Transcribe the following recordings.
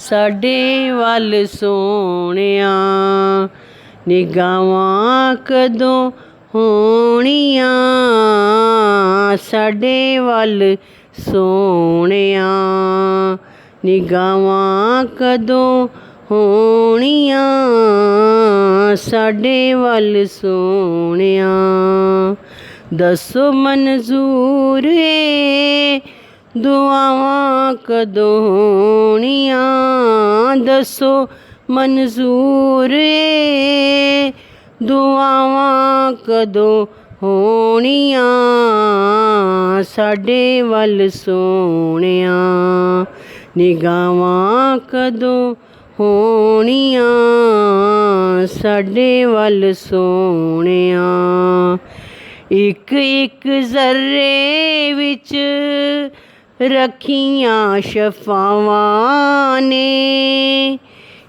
ਸਾਡੇ ਵੱਲ ਸੋਹਣਿਆ, ਨਿਗਾਹਾਂ ਕਦੋਂ ਹੋਣੀਆਂ ਸਾਡੇ ਵੱਲ ਸੋਹਣਿਆ, ਨਿਗਾਹਾਂ ਕਦੋਂ ਹੋਣੀਆਂ ਸਾਡੇ ਵੱਲ ਸੋਹਣਿਆ। ਦੱਸੋ ਮਨਜ਼ੂਰ ਏ ਦੁਆਵਾਂ ਕਦੋਂ ਹੋਣੀਆਂ, ਦੱਸੋ ਮਨਜ਼ੂਰ ਏ ਦੁਆਵਾਂ ਕਦੋਂ ਹੋਣੀਆਂ ਸਾਡੇ ਵੱਲ ਸੋਹਣਿਆ, ਨਿਗਾਹਾਂ ਕਦੋਂ ਹੋਣੀਆਂ ਸਾਡੇ ਵੱਲ ਸੋਹਣਿਆ। ਇੱਕ ਇੱਕ ਜ਼ਰ੍ਹੇ ਵਿੱਚ ਰੱਖੀਆਂ ਸ਼ਫਾਵਾਂ ਨੇ,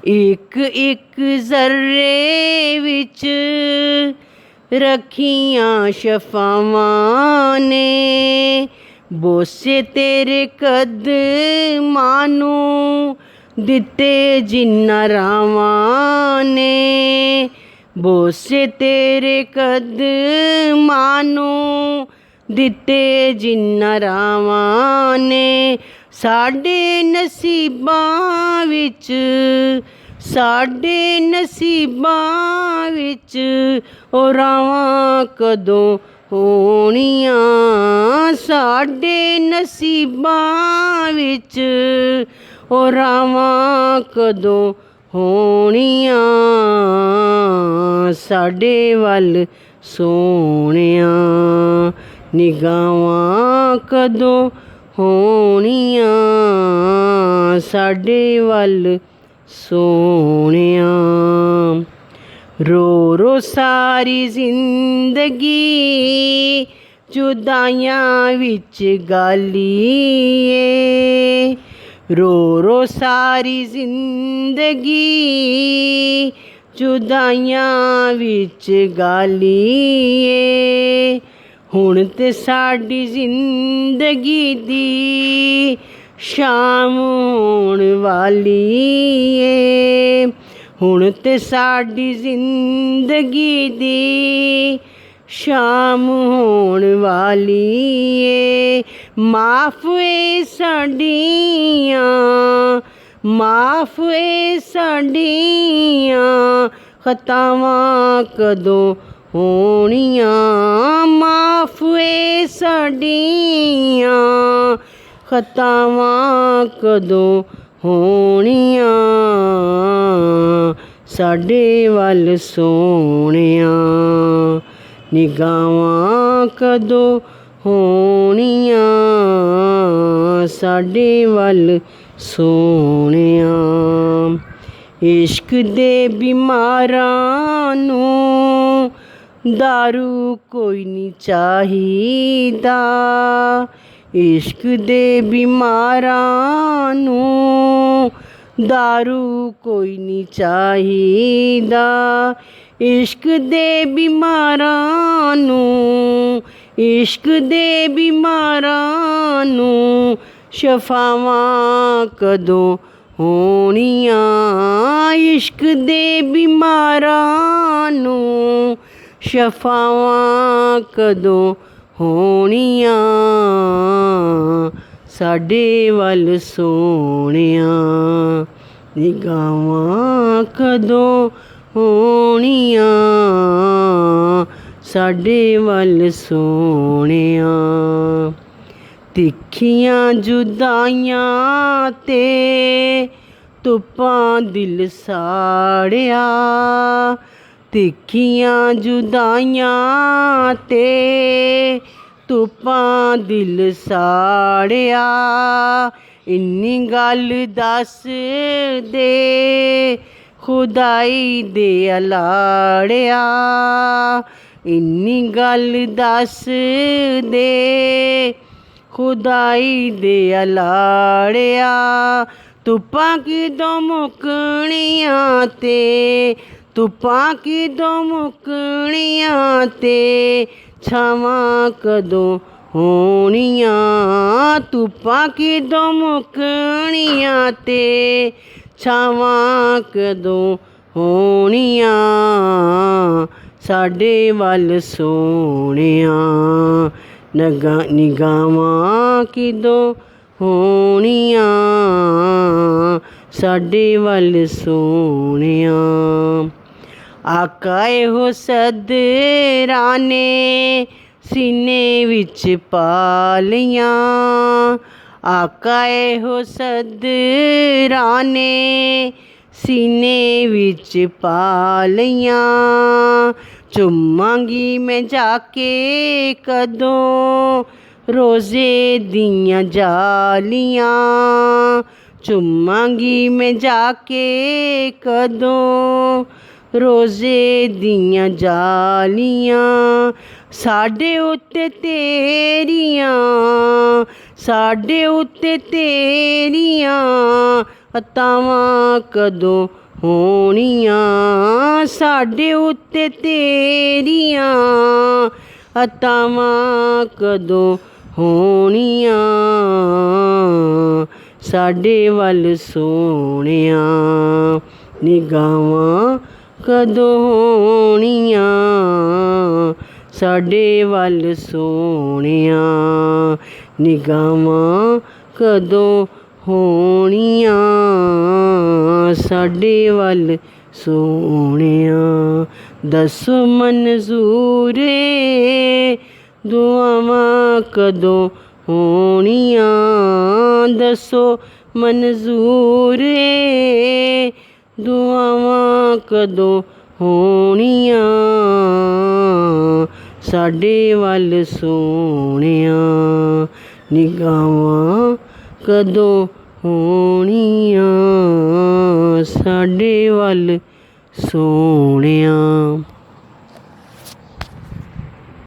ਇੱਕ ਇੱਕ ਜ਼ਰ੍ਹੇ ਵਿੱਚ ਰੱਖੀਆਂ ਸ਼ਫਾਵਾਂ ਨੇ, ਬੋਸੇ ਤੇਰੇ ਕਦਮਾਂ ਨੂੰ ਦਿੱਤੇ ਜਿਨ੍ਹਾਂ ਰਾਵਾਂ ਨੇ, ਬੋਸੇ ਤੇਰੇ ਕਦਮਾਂ ਨੂੰ ਦਿੱਤੇ ਜਿਨ੍ਹਾਂ ਰਾਵਾਂ ਨੇ। ਸਾਡੇ ਨਸੀਬਾਂ ਵਿੱਚ, ਸਾਡੇ ਨਸੀਬਾਂ ਵਿੱਚ ਉਹ ਰਾਵਾਂ ਕਦੋਂ ਹੋਣੀਆਂ, ਸਾਡੇ ਨਸੀਬਾਂ ਵਿੱਚ ਉਹ ਰਾਵਾਂ ਕਦੋਂ ਹੋਣੀਆਂ ਸਾਡੇ ਵੱਲ ਸੋਹਣਿਆ, ਨਿਗਾਹਾਂ ਕਦੋਂ ਹੋਣੀਆਂ ਸਾਡੇ ਵੱਲ ਸੋਹਣਿਆ। ਰੋ ਰੋ ਸਾਰੀ ਜ਼ਿੰਦਗੀ ਜੁਦਾਈਆਂ ਵਿੱਚ ਗਾਲੀਏ, ਰੋ ਰੋ ਸਾਰੀ ਜ਼ਿੰਦਗੀ ਜੁਦਾਈਆਂ ਵਿੱਚ ਗਾਲੀਏ, ਹੁਣ ਤੇ ਸਾਡੀ ਜ਼ਿੰਦਗੀ ਦੀ ਸ਼ਾਮ ਹੋਣ ਵਾਲੀ ਏ, ਹੁਣ ਤੇ ਸਾਡੀ ਜ਼ਿੰਦਗੀ ਦੀ ਸ਼ਾਮ ਹੋਣ ਵਾਲੀ ਏ। ਮਾਫ਼ ਏ ਸਾਡੀਆਂ, ਮਾਫ਼ ਏ ਸਾਡੀਆਂ ਖਤਾਵਾਂ ਕਦੋਂ ਹੋਣੀਆਂ, ਮਾਫ਼ ਏ ਸਾਡੀਆਂ ਖਤਾਵਾਂ ਕਦੋਂ ਹੋਣੀਆਂ ਸਾਡੇ ਵੱਲ ਸੋਹਣਿਆ, ਨਿਗਾਹਾਂ ਕਦੋਂ ਹੋਣੀਆਂ ਸਾਡੇ ਵੱਲ ਸੋਹਣਿਆ। ਇਸ਼ਕ ਦੇ ਬਿਮਾਰਾਂ ਨੂੰ ਦਾਰੂ ਕੋਈ ਨਹੀਂ ਚਾਹੀਦਾ, ਇਸ਼ਕ ਦੇ ਬਿਮਾਰਾਂ ਨੂੰ ਦਾਰੂ ਕੋਈ ਨਹੀਂ ਚਾਹੀਦਾ, ਇਸ਼ਕ ਦੇ ਬਿਮਾਰਾਂ ਨੂੰ, ਇਸ਼ਕ ਦੇ ਬਿਮਾਰਾਂ ਨੂੰ ਸ਼ਫਾਵਾਂ ਕਦੋਂ ਹੋਣੀਆਂ, ਇਸ਼ਕ ਦੇ ਬਿਮਾਰਾਂ ਨੂੰ ਸ਼ਫਾਵਾਂ ਕਦੋਂ ਹੋਣੀਆਂ ਸਾਡੇ ਵੱਲ ਸੋਹਣਿਆ, ਨਿਗਾਹਾਂ ਕਦੋਂ ਹੋਣੀਆਂ ਸਾਡੇ ਵੱਲ ਸੋਹਣਿਆ। ਤਿੱਖੀਆਂ ਜੁਦਾਈਆਂ ਤੇ ਧੁੱਪਾਂ ਦਿਲ ਸਾੜਿਆ, ਤਿੱਖੀਆਂ ਜੁਦਾਈਆਂ ਤੇ ਧੁੱਪਾਂ ਦਿਲ ਸਾੜਿਆ, ਇੰਨੀ ਗੱਲ ਦੱਸ ਦੇ ਖੁਦਾਈ ਦੇ ਅਲਾੜਿਆ, ਇੰਨੀ ਗੱਲ ਦੱਸ ਦੇ ਖੁਦਾਈ ਦੇ ਅਲਾੜਿਆ, ਧੁੱਪਾਂ ਕਿਦੋਂ ਮੁੱਕਣੀਆਂ ਤੇ, ਧੁੱਪਾਂ ਕਿਦੋਂ ਮੁੱਕਣੀਆਂ ਤੇ ਛਾਵਾਂ ਕਦੋਂ ਹੋਣੀਆਂ, ਧੁੱਪਾਂ ਕਿਦੋਂ ਮੁੱਕਣੀਆਂ ਤੇ ਛਾਵਾਂ ਕਦੋਂ ਹੋਣੀਆਂ ਸਾਡੇ ਵੱਲ ਸੋਹਣਿਆ ਨਿਗਾਹਾਂ ਕਿਦੋਂ ਹੋਣੀਆਂ ਸਾਡੇ ਵੱਲ ਸੋਹਣਿਆ ਆਕਾ ਇਹੋ ਸਦਰਾਂ ਨੇ ਸੀਨੇ ਵਿੱਚ ਪਾ ਲਈਆਂ ਆਕਾ ਇਹੋ ਸਦਰਾਂ ਨੇ ਸੀਨੇ ਵਿੱਚ ਪਾ ਲਈਆਂ ਚੁੰਮਾਂਗੀ ਮੈਂ ਜਾ ਕੇ ਕਦੋਂ ਰੋਜ਼ੇ ਦੀਆਂ ਜਾਲੀਆਂ ਚੁੰਮਾਂਗੀ ਮੈਂ ਜਾ ਕੇ ਕਦੋਂ ਰੋਜ਼ੇ ਦੀਆਂ ਜਾਲੀਆਂ ਸਾਡੇ ਉੱਤੇ ਤੇਰੀਆਂ ਅਤਾਵਾਂ ਕਦੋਂ ਹੋਣੀਆਂ ਸਾਡੇ ਉੱਤੇ ਤੇਰੀਆਂ ਅਤਾਵਾਂ ਕਦੋਂ ਹੋਣੀਆਂ ਸਾਡੇ ਵੱਲ ਸੋਹਣਿਆ ਨਿਗਾਹਾਂ ਕਦੋਂ ਹੋਣੀਆਂ ਸਾਡੇ ਵੱਲ ਸੋਹਣਿਆ ਨਿਗਾਹਾਂ ਕਦੋਂ ਹੋਣੀਆਂ ਸਾਡੇ ਵੱਲ ਸੋਹਣਿਆ ਦੱਸੋ ਮਨਜ਼ੂਰ ਏ ਦੁਆਵਾਂ ਕਦੋਂ ਹੋਣੀਆਂ ਦੱਸੋ ਮਨਜ਼ੂਰ ਏ ਦੁਆਵਾਂ ਕਦੋਂ ਹੋਣੀਆਂ ਸਾਡੇ ਵੱਲ ਸੋਹਣਿਆ ਨਿਗਾਹਾਂ ਕਦੋਂ ਹੋਣੀਆਂ ਸਾਡੇ ਵੱਲ ਸੋਹਣਿਆ।